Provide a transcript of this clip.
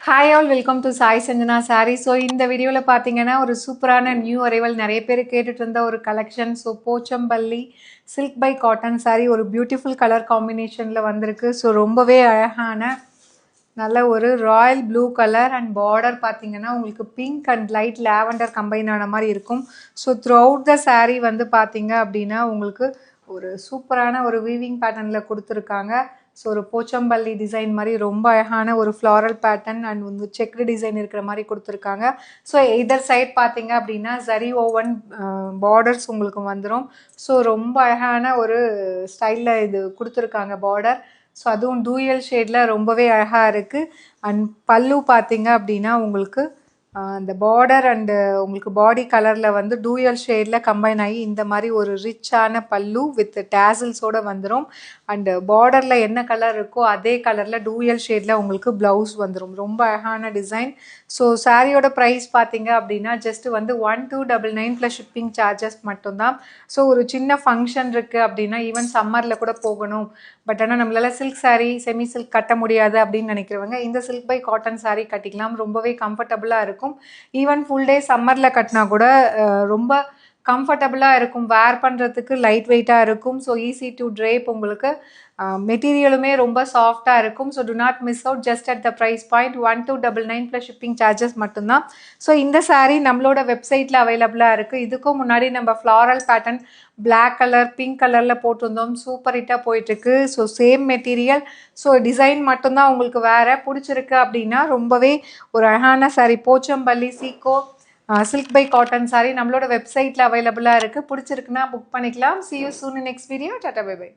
Hi all welcome to Sai Sanjana sorry. So இந்த வீடியோவில் பார்த்தீங்கன்னா ஒரு சூப்பரான நியூ அரைவல் நிறைய பேர் கேட்டுட்டு இருந்த ஒரு collection. So Pochampally silk by cotton sari ஒரு பியூட்டிஃபுல் கலர் காம்பினேஷனில் வந்திருக்கு. ஸோ ரொம்பவே அழகான நல்ல ஒரு royal blue colour and border பார்த்தீங்கன்னா உங்களுக்கு pink and light lavender combine ஆன மாதிரி இருக்கும். So throughout the sari வந்து பார்த்தீங்க அப்படின்னா உங்களுக்கு ஒரு சூப்பரான ஒரு வீவிங் பேட்டர்னில் கொடுத்துருக்காங்க. ஸோ ஒரு போச்சம்பள்ளி டிசைன் மாதிரி ரொம்ப அழகான ஒரு ஃப்ளாரல் பேட்டர்ன் அண்ட் வந்து செக்டு டிசைன் இருக்கிற மாதிரி கொடுத்துருக்காங்க. ஸோ இதர் சைட் பார்த்தீங்க அப்படின்னா ஜரி ஓவன் பார்டர்ஸ் உங்களுக்கு வந்துடும். ஸோ ரொம்ப அழகான ஒரு ஸ்டைலில் இது கொடுத்துருக்காங்க பார்டர். ஸோ அதுவும் டூயல் ஷேடில் ரொம்பவே அழகாக இருக்குது. அண்ட் பல்லு பார்த்தீங்க அப்படின்னா உங்களுக்கு அந்த பார்டர் அண்டு உங்களுக்கு பாடி கலரில் வந்து டூயல் ஷேடில் கம்பைன் ஆகி இந்த மாதிரி ஒரு ரிச்சான பல்லு வித் டேசல்ஸோடு வந்துடும். அண்டு பார்டரில் என்ன கலர் இருக்கோ அதே கலரில் டூயல் ஷேடில் உங்களுக்கு ப்ளவுஸ் வந்துடும். ரொம்ப அழகான டிசைன். ஸோ சாரியோட ப்ரைஸ் பார்த்தீங்க அப்படின்னா ஜஸ்ட்டு வந்து 1299 ப்ளஸ் ஷிப்பிங் சார்ஜஸ் மட்டும்தான். ஸோ ஒரு சின்ன ஃபங்க்ஷன் இருக்குது அப்படின்னா ஈவன் சம்மரில் கூட போகணும், பட் ஆனால் நம்மளால் சில்க் சாரீ செமி சில்க் கட்ட முடியாது அப்படின்னு நினைக்கிறவங்க இந்த சில்க் பை காட்டன் சாரீ கட்டிக்கலாம். ரொம்பவே கம்ஃபர்டபுளாக இருக்கும். ஈவன் ஃபுல் டே சம்மரில் கட்டினா கூட ரொம்ப கம்ஃபர்டபுளாக இருக்கும். வேர் பண்ணுறதுக்கு லைட் வெயிட்டாக இருக்கும். So easy to drape. உங்களுக்கு மெட்டீரியலுமே ரொம்ப சாஃப்டாக இருக்கும். So do not miss out just at the price point 1299 plus shipping charges மட்டும்தான். ஸோ இந்த சாரீ நம்மளோட வெப்சைட்டில் அவைலபிளாக இருக்குது. இதுக்கும் முன்னாடி நம்ம floral pattern black colour pink கலரில் போட்டிருந்தோம். சூப்பர் ஹிட்டாக போயிட்டுருக்கு. So same material, so design மட்டும்தான் உங்களுக்கு வேறு பிடிச்சிருக்கு அப்படின்னா ரொம்பவே ஒரு அழகான சாரீ போச்சம்பள்ளி சீக்கோ சில்க் பை காட்டன் சாரீ நம்மளோட வெப்சைட்டில் அவைலபிளாக இருக்குது. பிடிச்சிருக்குன்னா புக் பண்ணிக்கலாம். See you soon in next video. Tata bye bye.